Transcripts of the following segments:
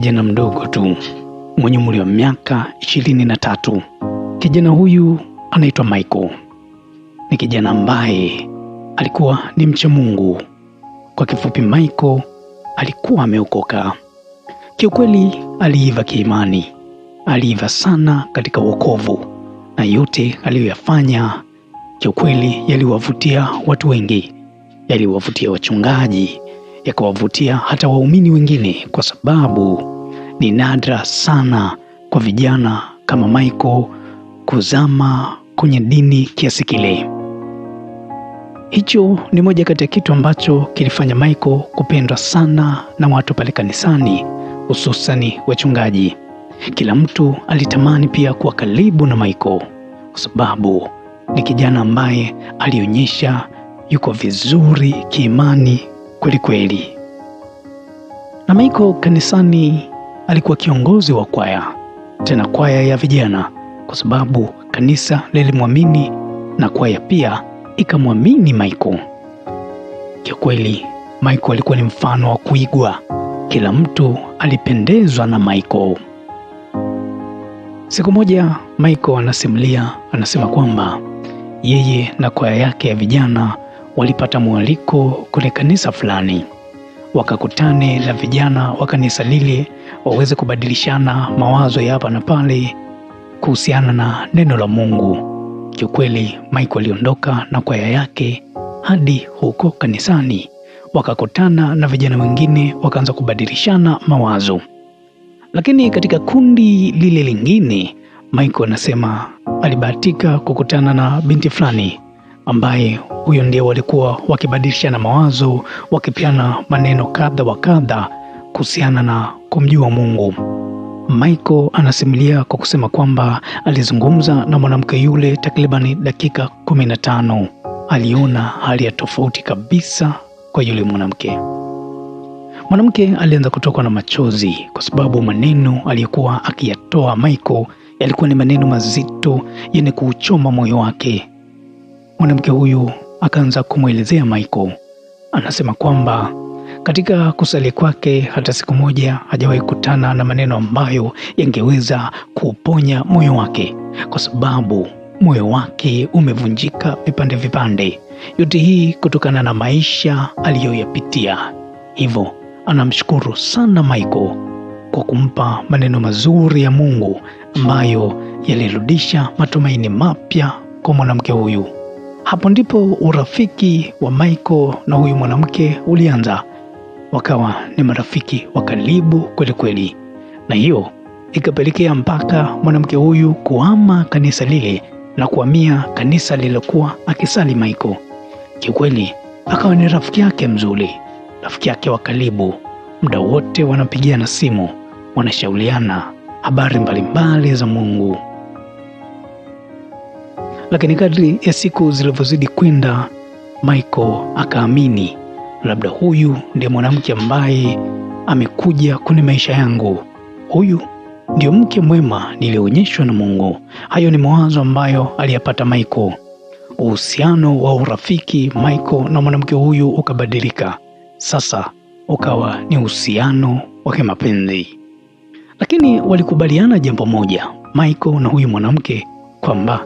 Kijana mdogo tu mwenye umri wa miaka 23. Kijana huyu anaitwa Michael. Ni kijana ambaye alikuwa ni mcha Mungu. Kwa kifupi, Michael alikuwa ameokoka. Kiukweli aliiva kiimani, aliiva sana katika wokovu, na yote aliyoyafanya kiukweli yaliwavutia watu wengi, yaliwavutia wachungaji, yakawavutia hata waumini wengine, kwa sababu ni nadra sana kwa vijana kama Michael kuzama kwenye dini kiasi kile. Hicho ni moja kati ya kitu ambacho kilifanya Michael kupendwa sana na watu pale kanisani, hususani wachungaji. Kila mtu alitamani pia kuwa karibu na Michael, kwa sababu ni kijana ambaye alionyesha yuko vizuri kiimani kweli kweli. Na Michael kanisani alikuwa kiongozi wa kwaya, tena kwaya ya vijana, kwa sababu kanisa lilimwamini na kwaya pia ikamwamini Michael. Kiukweli Michael alikuwa ni mfano wa kuigwa. Kila mtu alipendezwa na Michael. Siku moja Michael anasema kwamba yeye na kwaya yake ya vijana walipata mwaliko kwenye kanisa fulani, wakakutane na vijana wa kanisa lile waweze kubadilishana mawazo ya hapa na pale kuhusiana na neno la Mungu. Kiukweli Michael aliondoka na kwaya yake hadi huko kanisani, wakakutana na vijana wengine, wakaanza kubadilishana mawazo. Lakini katika kundi lile lingine, Michael anasema alibahatika kukutana na binti fulani ambaye huyo ndiye walikuwa wakibadilishana mawazo, wakipiana maneno kadha wa kadha kuhusiana na kumjua Mungu. Michael anasimulia kwa kusema kwamba alizungumza na mwanamke yule takribani dakika 15. Aliona hali ya tofauti kabisa kwa yule mwanamke. Mwanamke alianza kutokwa na machozi kwa sababu maneno aliyokuwa akiyatoa Michael yalikuwa ni maneno mazito yenye kuuchoma moyo wake. Mwanamke huyu akaanza kumwelezea Michael. Anasema kwamba katika kusali kwake hata siku moja hajawahi kutana na maneno ambayo yangeweza kuuponya moyo wake, kwa sababu moyo wake umevunjika vipande vipande. Yote hii kutokana na maisha aliyoyapitia. Hivyo anamshukuru sana Michael kwa kumpa maneno mazuri ya Mungu ambayo yalirudisha matumaini mapya kwa mwanamke huyu. Hapo ndipo urafiki wa Michael na huyu mwanamke ulianza. Wakawa ni marafiki wa karibu kweli kweli, na hiyo ikapelekea mpaka mwanamke huyu kuhama kanisa lile na kuhamia kanisa lililokuwa akisali Michael. Kiukweli akawa ni rafiki yake mzuri, rafiki yake wa karibu. Muda wote wanapigiana simu, wanashauriana habari mbalimbali za Mungu. Lakini kadri ya siku zilivyozidi kwenda, Michael akaamini labda huyu ndiye mwanamke ambaye amekuja kwenye maisha yangu. Huyu ndio mke mwema nilionyeshwa na Mungu. Hayo ni mawazo ambayo aliyapata Michael. Uhusiano wa urafiki Michael na mwanamke huyu ukabadilika. Sasa ukawa ni uhusiano wa kimapenzi. Lakini walikubaliana jambo moja, Michael na huyu mwanamke, kwamba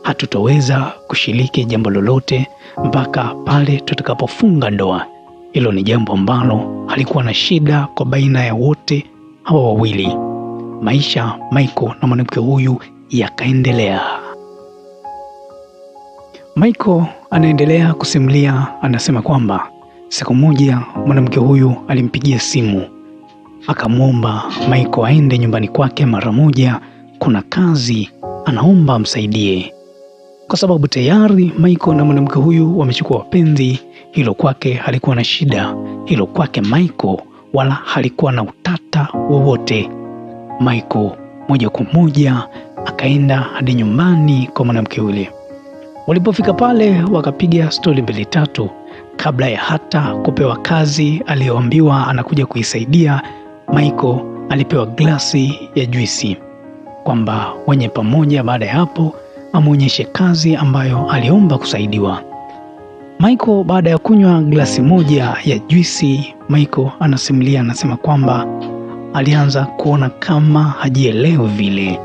hatutoweza kushiriki jambo lolote mpaka pale tutakapofunga ndoa. Hilo ni jambo ambalo halikuwa na shida kwa baina ya wote hawa wawili. Maisha Michael na mwanamke huyu yakaendelea. Michael anaendelea kusimulia, anasema kwamba siku moja mwanamke huyu alimpigia simu, akamwomba Michael aende nyumbani kwake mara moja, kuna kazi anaomba amsaidie. Kwa sababu tayari Michael na mwanamke huyu wamechukua wapenzi, hilo kwake halikuwa na shida. Hilo kwake Michael wala halikuwa na utata wowote. Michael moja kwa moja akaenda hadi nyumbani kwa mwanamke yule. Walipofika pale wakapiga stori mbili tatu. Kabla ya hata kupewa kazi aliyoambiwa anakuja kuisaidia, Michael alipewa glasi ya juisi kwamba wenye pamoja baada ya hapo amuonyeshe kazi ambayo aliomba kusaidiwa. Michael baada ya kunywa glasi moja ya juisi, Michael anasimulia, anasema kwamba alianza kuona kama hajielewi vile.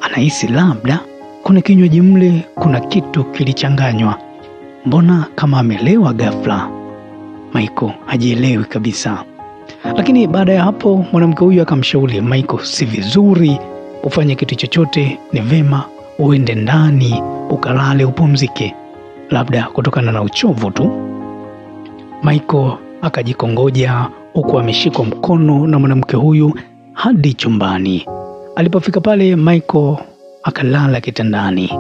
Anahisi labda kuna kinywaji mle, kuna kitu kilichanganywa. Mbona kama amelewa ghafla? Michael hajielewi kabisa. Lakini baada ya hapo mwanamke huyu akamshauri Michael, si vizuri ufanye kitu chochote, ni vema uende ndani ukalale upumzike, labda kutokana na uchovu tu. Michael akajikongoja huku ameshikwa mkono na mwanamke huyu hadi chumbani. Alipofika pale, Michael akalala kitandani,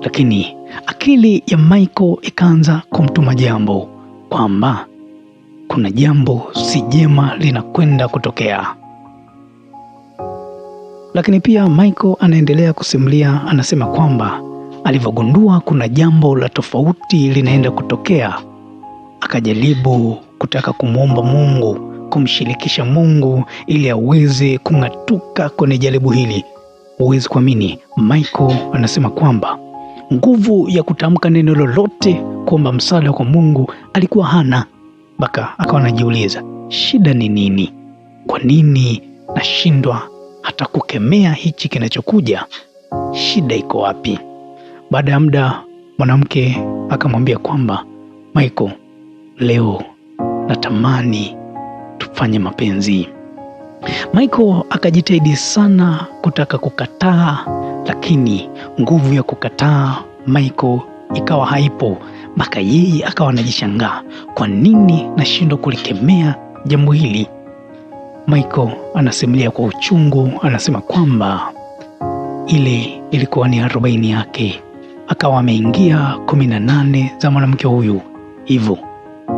lakini akili ya Michael ikaanza kumtuma jambo kwamba kuna jambo si jema linakwenda kutokea. Lakini pia Michael anaendelea kusimulia, anasema kwamba alivyogundua kuna jambo la tofauti linaenda kutokea, akajaribu kutaka kumwomba Mungu, kumshirikisha Mungu ili aweze kung'atuka kwenye jaribu hili. Huwezi kuamini, Michael anasema kwamba nguvu ya kutamka neno lolote kuomba msaada kwa Mungu alikuwa hana. Mpaka akawa anajiuliza, shida ni nini? Kwa nini nashindwa hata kukemea hichi kinachokuja? Shida iko wapi? Baada ya muda mwanamke akamwambia kwamba Michael, leo natamani tufanye mapenzi. Michael akajitahidi sana kutaka kukataa, lakini nguvu ya kukataa Michael ikawa haipo. Mpaka yeye akawa anajishangaa, kwa nini nashindwa kulikemea jambo hili? Michael anasimulia kwa uchungu, anasema kwamba ile ilikuwa ni 40 yake, akawa ameingia 18 za mwanamke huyu, hivyo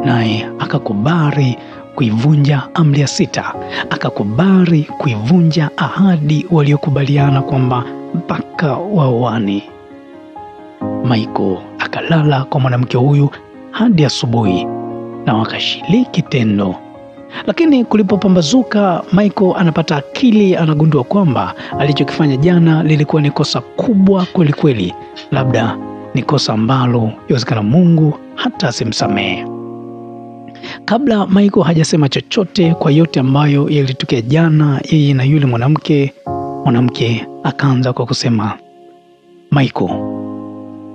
naye akakubali kuivunja amri ya 6, akakubali kuivunja ahadi waliokubaliana kwamba mpaka waoane. Michael akalala kwa mwanamke huyu hadi asubuhi na wakashiriki tendo. Lakini kulipopambazuka, Michael anapata akili, anagundua kwamba alichokifanya jana lilikuwa ni kosa kubwa kweli kweli, labda ni kosa ambalo yawezekana Mungu hata asimsamehe. Kabla Michael hajasema chochote kwa yote ambayo yalitokea jana yeye na yule mwanamke akaanza kwa kusema, Michael,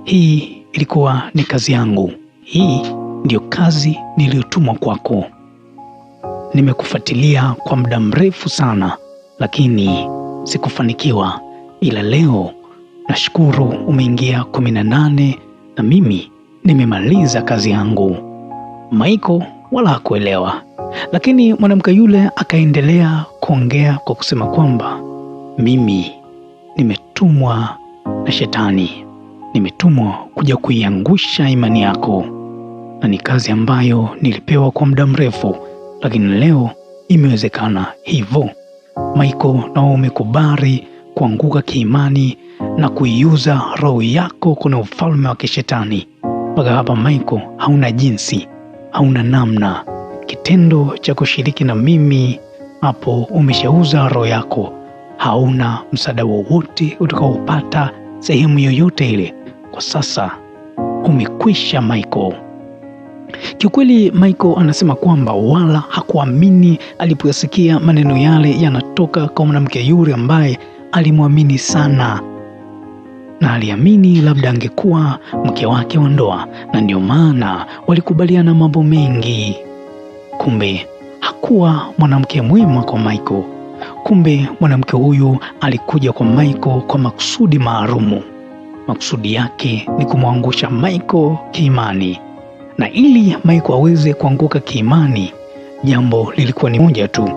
hii ilikuwa ni kazi yangu. Hii ndio kazi niliyotumwa kwako. Nimekufuatilia kwa muda mrefu sana, lakini sikufanikiwa. Ila leo nashukuru umeingia 18 na mimi nimemaliza kazi yangu. Michael wala hakuelewa, lakini mwanamke yule akaendelea kuongea kwa kusema kwamba mimi nimetumwa na shetani. Nimetumwa kuja kuiangusha imani yako, na ni kazi ambayo nilipewa kwa muda mrefu, lakini leo imewezekana. Hivyo Michael, na umekubali kuanguka kiimani na kuiuza roho yako kuna ufalme wa kishetani. Mpaka hapa Michael, hauna jinsi, hauna namna. Kitendo cha kushiriki na mimi, hapo umeshauza roho yako. Hauna msaada wowote utakaopata sehemu yoyote ile. Kwa sasa umekwisha Michael. Kiukweli Michael anasema kwamba wala hakuamini alipoyasikia maneno yale yanatoka kwa mwanamke yule ambaye alimwamini sana, na aliamini labda angekuwa mke wake wa ndoa, na ndio maana walikubaliana mambo mengi. Kumbe hakuwa mwanamke mwema kwa Michael. Kumbe mwanamke huyu alikuja kwa Michael kwa makusudi maalumu. Makusudi yake ni kumwangusha Michael kiimani, na ili Michael aweze kuanguka kiimani, jambo lilikuwa ni moja tu,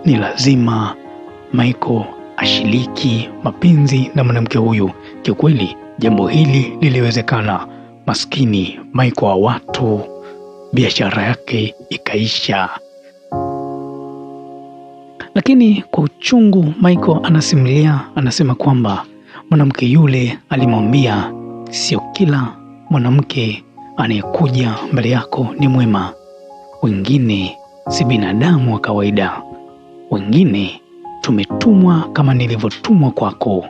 ni lazima Michael ashiriki mapenzi na mwanamke huyu. Kiukweli jambo hili liliwezekana. Maskini Michael wa watu, biashara yake ikaisha. Lakini kwa uchungu Michael anasimulia, anasema kwamba mwanamke yule alimwambia, sio kila mwanamke anayekuja mbele yako ni mwema. Wengine si binadamu wa kawaida. Wengine tumetumwa kama nilivyotumwa kwako.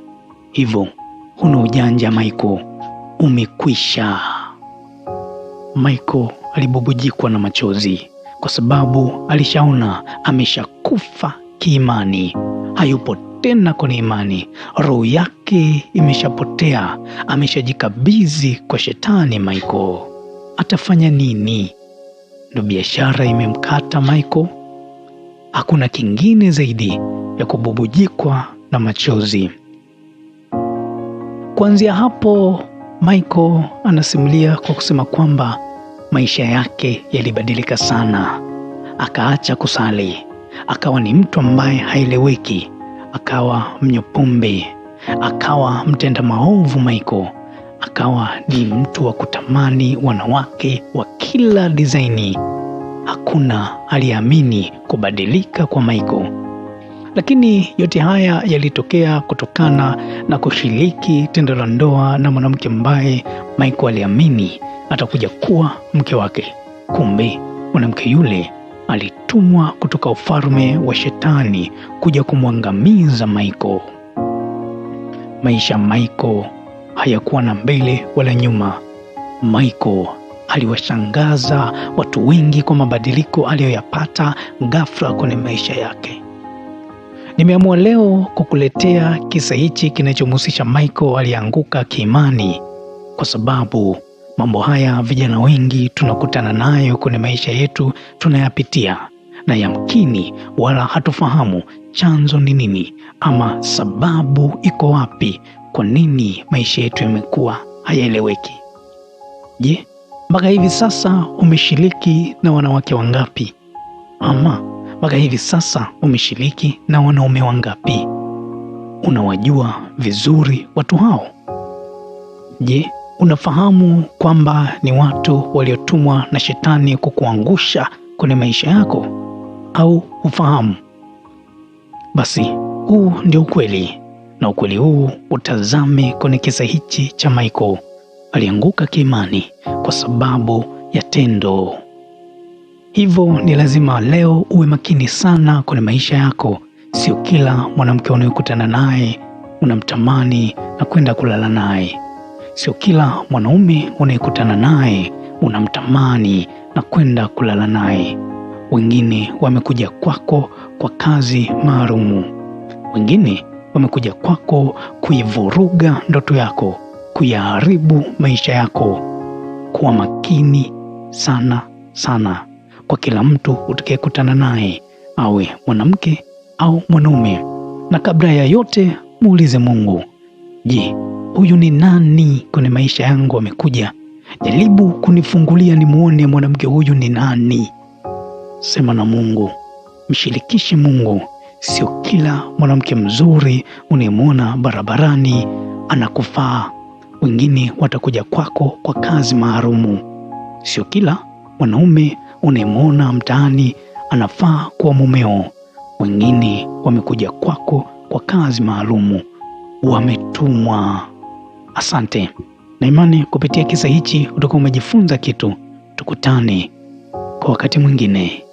Hivyo huna ujanja Michael, umekwisha. Michael alibubujikwa na machozi kwa sababu alishaona ameshakufa kiimani, hayupo tena kwenye imani. Roho yake imeshapotea, ameshajikabidhi kwa shetani. Michael atafanya nini? Ndio biashara imemkata Michael. Hakuna kingine zaidi ya kububujikwa na machozi. Kuanzia hapo, Michael anasimulia kwa kusema kwamba maisha yake yalibadilika sana. Akaacha kusali, akawa ni mtu ambaye haeleweki, akawa mnywa pombe, akawa mtenda maovu. Michael akawa ni mtu wa kutamani wanawake wa kila dizaini. Hakuna aliamini kubadilika kwa Michael, lakini yote haya yalitokea kutokana na kushiriki tendo la ndoa na mwanamke ambaye Michael aliamini atakuja kuwa mke wake. Kumbe mwanamke yule alitumwa kutoka ufalme wa shetani kuja kumwangamiza Michael. Maisha Michael hayakuwa na mbele wala nyuma. Michael aliwashangaza watu wengi kwa mabadiliko aliyoyapata ghafla kwenye maisha yake. Nimeamua leo kukuletea kisa hichi kinachomhusisha Michael alianguka kiimani, kwa sababu mambo haya vijana wengi tunakutana nayo kwenye maisha yetu, tunayapitia na yamkini wala hatufahamu chanzo ni nini ama sababu iko wapi, kwa nini maisha yetu yamekuwa hayaeleweki. Je, mpaka hivi sasa umeshiriki na wanawake wangapi? Ama mpaka hivi sasa umeshiriki na wanaume wangapi? Unawajua vizuri watu hao? Je, unafahamu kwamba ni watu waliotumwa na shetani kukuangusha kwenye maisha yako, au ufahamu? Basi huu ndio ukweli, na ukweli huu utazame kwenye kisa hichi cha Michael. Alianguka kiimani kwa sababu ya tendo. Hivyo ni lazima leo uwe makini sana kwenye maisha yako. Sio kila mwanamke unayekutana naye unamtamani na kwenda kulala naye. Sio kila mwanaume unayekutana naye unamtamani na kwenda kulala naye. Wengine wamekuja kwako kwa kazi maalumu. Wengine wamekuja kwako kuivuruga ndoto yako, kuyaharibu maisha yako. Kuwa makini sana sana kwa kila mtu utakayekutana naye, awe mwanamke au mwanaume. Na kabla ya yote, muulize Mungu, je, huyu ni nani kwenye maisha yangu amekuja? Jaribu kunifungulia nimuone mwanamke huyu ni nani. Sema na Mungu, mshirikishe Mungu. Sio kila mwanamke mzuri unayemwona barabarani anakufaa. Wengine watakuja kwako kwa kazi maalumu. Sio kila mwanaume unayemwona mtaani anafaa kuwa mumeo. Wengine wamekuja kwako kwa kazi maalumu, wametumwa. Asante, na imani kupitia kisa hichi utakuwa umejifunza kitu. Tukutane kwa wakati mwingine.